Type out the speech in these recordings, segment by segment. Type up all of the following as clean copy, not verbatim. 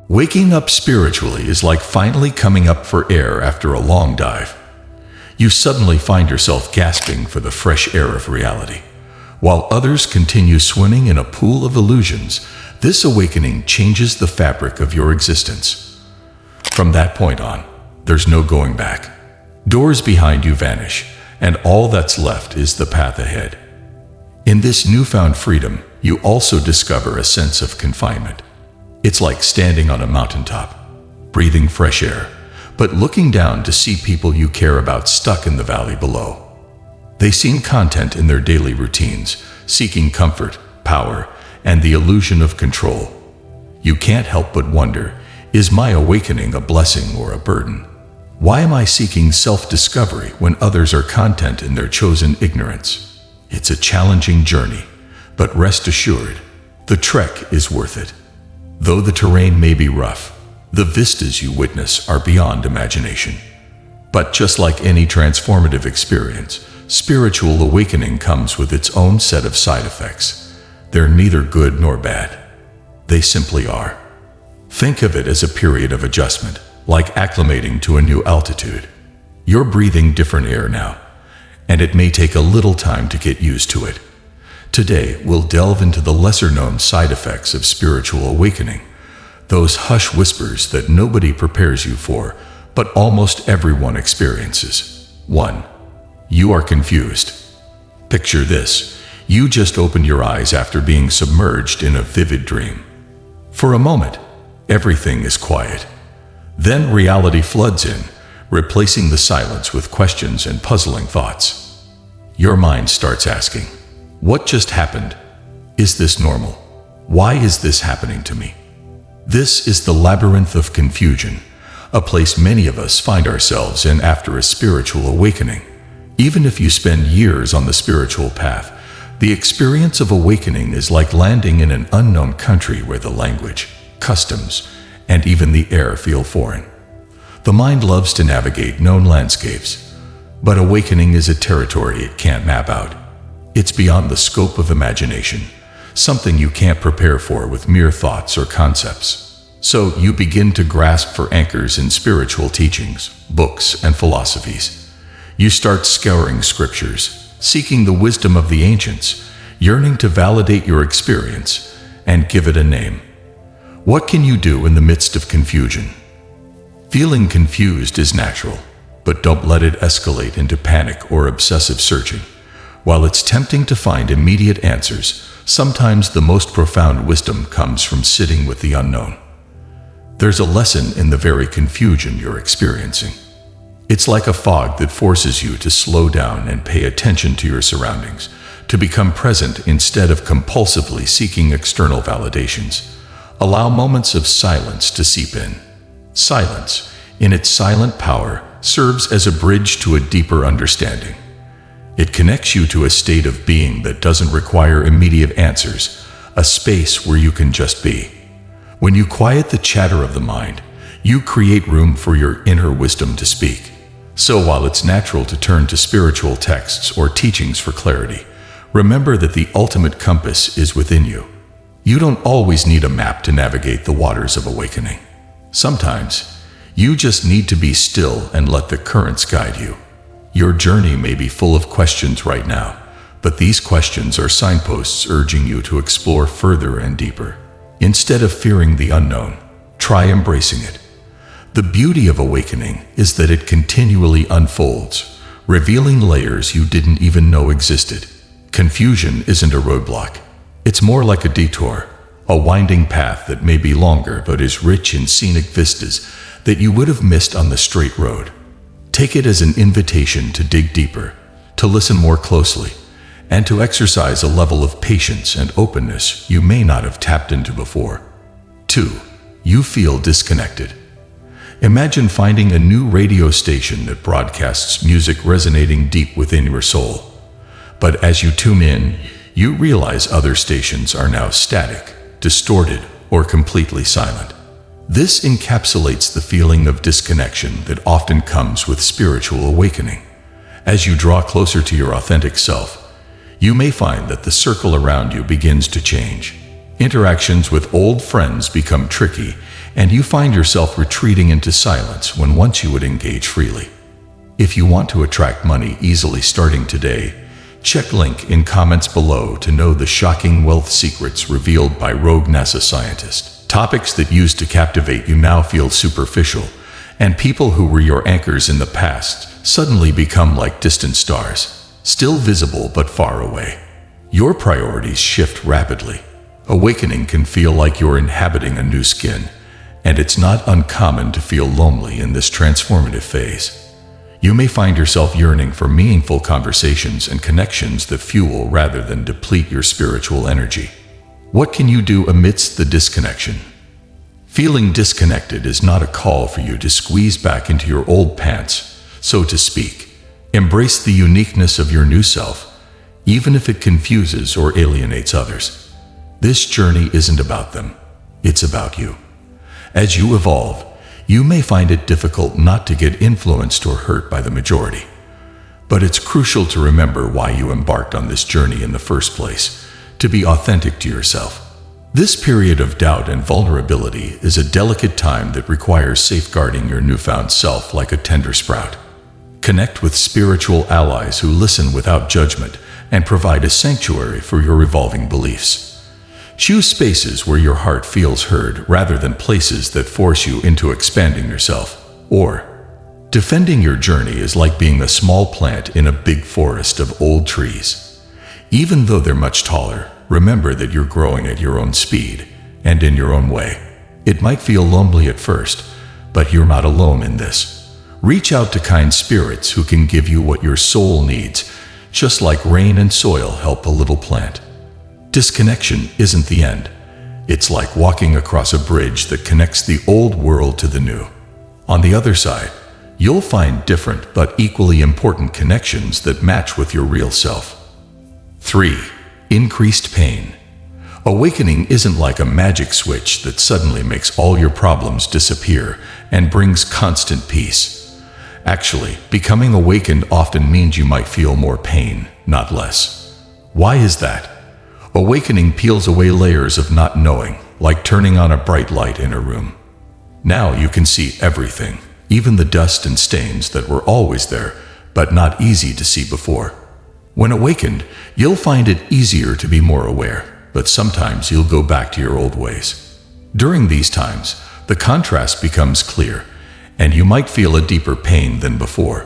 Waking up spiritually is like finally coming up for air after a long dive. You suddenly find yourself gasping for the fresh air of reality. While others continue swimming in a pool of illusions, this awakening changes the fabric of your existence. From that point on, there's no going back. Doors behind you vanish, and all that's left is the path ahead. In this newfound freedom, you also discover a sense of confinement. It's like standing on a mountaintop, breathing fresh air, but looking down to see people you care about stuck in the valley below. They seem content in their daily routines, seeking comfort, power, and the illusion of control. You can't help but wonder, is my awakening a blessing or a burden? Why am I seeking self-discovery when others are content in their chosen ignorance? It's a challenging journey, but rest assured, the trek is worth it. Though the terrain may be rough, the vistas you witness are beyond imagination. But just like any transformative experience, spiritual awakening comes with its own set of side effects. They're neither good nor bad. They simply are. Think of it as a period of adjustment, like acclimating to a new altitude. You're breathing different air now, and it may take a little time to get used to it. Today, we'll delve into the lesser-known side effects of spiritual awakening, those hush whispers that nobody prepares you for, but almost everyone experiences. 1. You are confused. Picture this. You just opened your eyes after being submerged in a vivid dream. For a moment, everything is quiet. Then reality floods in, replacing the silence with questions and puzzling thoughts. Your mind starts asking, what just happened? Is this normal? Why is this happening to me? This is the labyrinth of confusion, a place many of us find ourselves in after a spiritual awakening. Even if you spend years on the spiritual path, the experience of awakening is like landing in an unknown country where the language, customs, and even the air feel foreign. The mind loves to navigate known landscapes, but awakening is a territory it can't map out. It's beyond the scope of imagination, something you can't prepare for with mere thoughts or concepts. So you begin to grasp for anchors in spiritual teachings, books, and philosophies. You start scouring scriptures, seeking the wisdom of the ancients, yearning to validate your experience and give it a name. What can you do in the midst of confusion? Feeling confused is natural, but don't let it escalate into panic or obsessive searching. While it's tempting to find immediate answers, sometimes the most profound wisdom comes from sitting with the unknown. There's a lesson in the very confusion you're experiencing. It's like a fog that forces you to slow down and pay attention to your surroundings, to become present instead of compulsively seeking external validations. Allow moments of silence to seep in. Silence, in its silent power, serves as a bridge to a deeper understanding. It connects you to a state of being that doesn't require immediate answers, a space where you can just be. When you quiet the chatter of the mind, you create room for your inner wisdom to speak. So while it's natural to turn to spiritual texts or teachings for clarity, remember that the ultimate compass is within you. You don't always need a map to navigate the waters of awakening. Sometimes, you just need to be still and let the currents guide you. Your journey may be full of questions right now, but these questions are signposts urging you to explore further and deeper. Instead of fearing the unknown, try embracing it. The beauty of awakening is that it continually unfolds, revealing layers you didn't even know existed. Confusion isn't a roadblock. It's more like a detour, a winding path that may be longer but is rich in scenic vistas that you would have missed on the straight road. Take it as an invitation to dig deeper, to listen more closely, and to exercise a level of patience and openness you may not have tapped into before. 2. You feel disconnected. Imagine finding a new radio station that broadcasts music resonating deep within your soul. But as you tune in, you realize other stations are now static, distorted, or completely silent. This encapsulates the feeling of disconnection that often comes with spiritual awakening. As you draw closer to your authentic self, you may find that the circle around you begins to change. Interactions with old friends become tricky, and you find yourself retreating into silence when once you would engage freely. If you want to attract money easily starting today, check link in comments below to know the shocking wealth secrets revealed by rogue NASA scientists. Topics that used to captivate you now feel superficial, and people who were your anchors in the past suddenly become like distant stars, still visible but far away. Your priorities shift rapidly. Awakening can feel like you're inhabiting a new skin, and it's not uncommon to feel lonely in this transformative phase. You may find yourself yearning for meaningful conversations and connections that fuel rather than deplete your spiritual energy. What can you do amidst the disconnection? Feeling disconnected is not a call for you to squeeze back into your old pants, so to speak. Embrace the uniqueness of your new self, even if it confuses or alienates others. This journey isn't about them, it's about you. As you evolve, you may find it difficult not to get influenced or hurt by the majority. But it's crucial to remember why you embarked on this journey in the first place, to be authentic to yourself. This period of doubt and vulnerability is a delicate time that requires safeguarding your newfound self like a tender sprout. Connect with spiritual allies who listen without judgment and provide a sanctuary for your evolving beliefs. Choose spaces where your heart feels heard rather than places that force you into expanding yourself. Defending your journey is like being a small plant in a big forest of old trees. Even though they're much taller, remember that you're growing at your own speed and in your own way. It might feel lonely at first, but you're not alone in this. Reach out to kind spirits who can give you what your soul needs, just like rain and soil help a little plant. Disconnection isn't the end. It's like walking across a bridge that connects the old world to the new. On the other side, you'll find different but equally important connections that match with your real self. 3. Increased pain. Awakening isn't like a magic switch that suddenly makes all your problems disappear and brings constant peace. Actually, becoming awakened often means you might feel more pain, not less. Why is that? Awakening peels away layers of not knowing, like turning on a bright light in a room. Now you can see everything, even the dust and stains that were always there, but not easy to see before. When awakened, you'll find it easier to be more aware, but sometimes you'll go back to your old ways. During these times, the contrast becomes clear, and you might feel a deeper pain than before.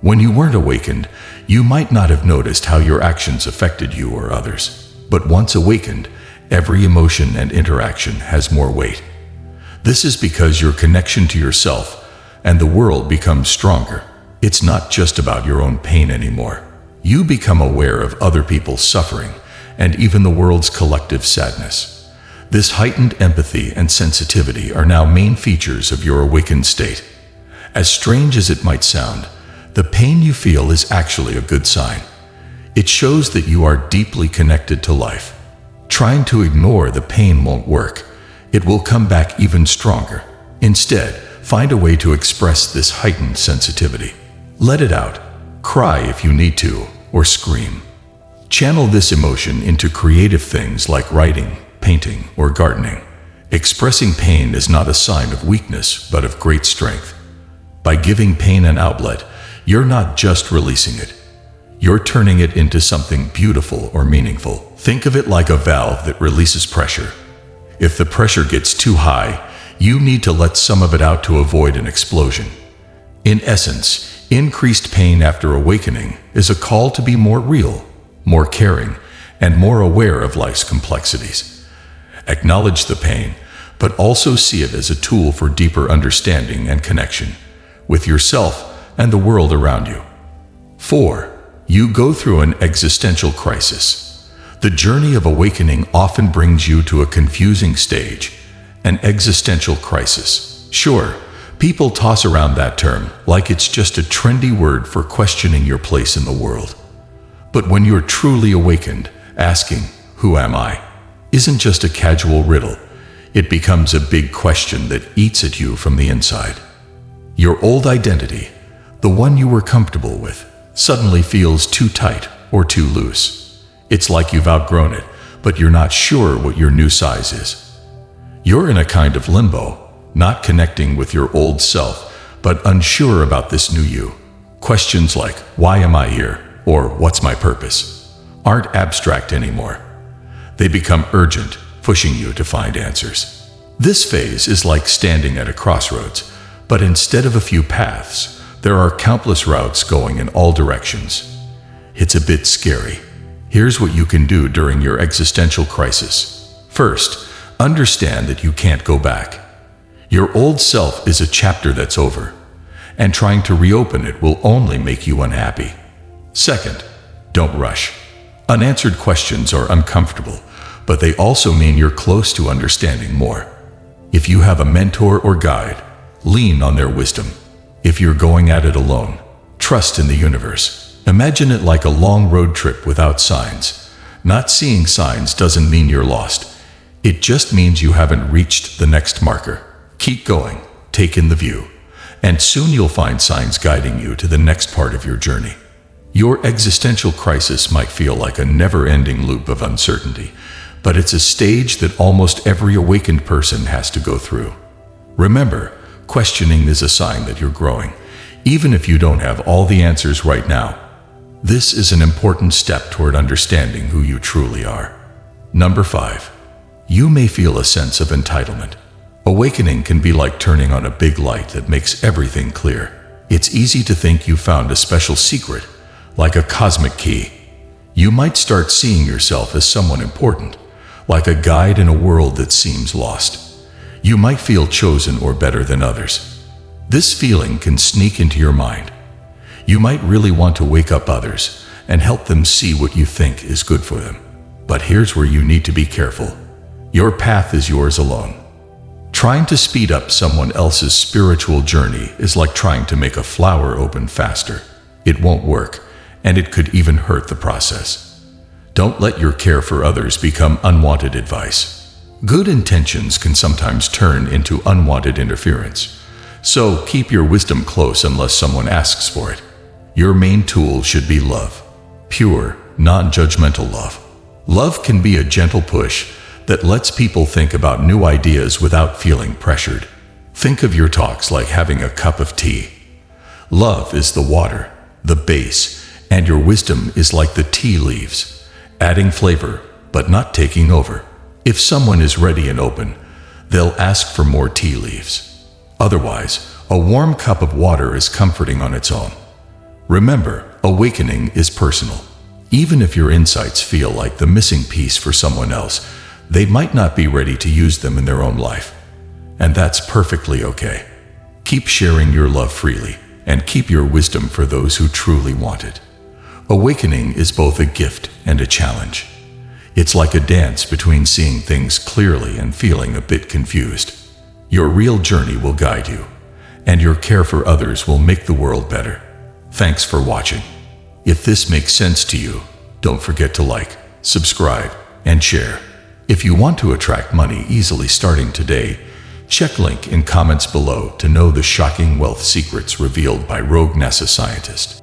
When you weren't awakened, you might not have noticed how your actions affected you or others. But once awakened, every emotion and interaction has more weight. This is because your connection to yourself and the world becomes stronger. It's not just about your own pain anymore. You become aware of other people's suffering and even the world's collective sadness. This heightened empathy and sensitivity are now main features of your awakened state. As strange as it might sound, the pain you feel is actually a good sign. It shows that you are deeply connected to life. Trying to ignore the pain won't work. It will come back even stronger. Instead, find a way to express this heightened sensitivity. Let it out. Cry if you need to, or scream. Channel this emotion into creative things like writing, painting, or gardening. Expressing pain is not a sign of weakness, but of great strength. By giving pain an outlet, you're not just releasing it. You're turning it into something beautiful or meaningful. Think of it like a valve that releases pressure. If the pressure gets too high, you need to let some of it out to avoid an explosion. In essence, increased pain after awakening is a call to be more real, more caring, and more aware of life's complexities. Acknowledge the pain, but also see it as a tool for deeper understanding and connection with yourself and the world around you. 4. You go through an existential crisis. The journey of awakening often brings you to a confusing stage, an existential crisis. Sure, people toss around that term like it's just a trendy word for questioning your place in the world. But when you're truly awakened, asking, "Who am I?" isn't just a casual riddle. It becomes a big question that eats at you from the inside. Your old identity, the one you were comfortable with, suddenly feels too tight or too loose. It's like you've outgrown it, but you're not sure what your new size is. You're in a kind of limbo, not connecting with your old self, but unsure about this new you. Questions like, why am I here? Or what's my purpose? Aren't abstract anymore. They become urgent, pushing you to find answers. This phase is like standing at a crossroads, but instead of a few paths, there are countless routes going in all directions. It's a bit scary. Here's what you can do during your existential crisis. First, understand that you can't go back. Your old self is a chapter that's over, and trying to reopen it will only make you unhappy. Second, don't rush. Unanswered questions are uncomfortable, but they also mean you're close to understanding more. If you have a mentor or guide, lean on their wisdom. If you're going at it alone, trust in the universe. Imagine it like a long road trip without signs. Not seeing signs doesn't mean you're lost. It just means you haven't reached the next marker. Keep going, take in the view, and soon you'll find signs guiding you to the next part of your journey. Your existential crisis might feel like a never-ending loop of uncertainty, but it's a stage that almost every awakened person has to go through. Remember, questioning is a sign that you're growing, even if you don't have all the answers right now. This is an important step toward understanding who you truly are. Number 5. You may feel a sense of entitlement. Awakening can be like turning on a big light that makes everything clear. It's easy to think you found a special secret, like a cosmic key. You might start seeing yourself as someone important, like a guide in a world that seems lost. You might feel chosen or better than others. This feeling can sneak into your mind. You might really want to wake up others and help them see what you think is good for them. But here's where you need to be careful. Your path is yours alone. Trying to speed up someone else's spiritual journey is like trying to make a flower open faster. It won't work, and it could even hurt the process. Don't let your care for others become unwanted advice. Good intentions can sometimes turn into unwanted interference. So keep your wisdom close unless someone asks for it. Your main tool should be love. Pure, non-judgmental love. Love can be a gentle push that lets people think about new ideas without feeling pressured. Think of your talks like having a cup of tea. Love is the water, the base, and your wisdom is like the tea leaves, adding flavor, but not taking over. If someone is ready and open, they'll ask for more tea leaves. Otherwise, a warm cup of water is comforting on its own. Remember, awakening is personal. Even if your insights feel like the missing piece for someone else, they might not be ready to use them in their own life. And that's perfectly okay. Keep sharing your love freely, and keep your wisdom for those who truly want it. Awakening is both a gift and a challenge. It's like a dance between seeing things clearly and feeling a bit confused. Your real journey will guide you, and your care for others will make the world better. Thanks for watching. If this makes sense to you, don't forget to like, subscribe, and share. If you want to attract money easily starting today, check link in comments below to know the shocking wealth secrets revealed by rogue NASA scientist.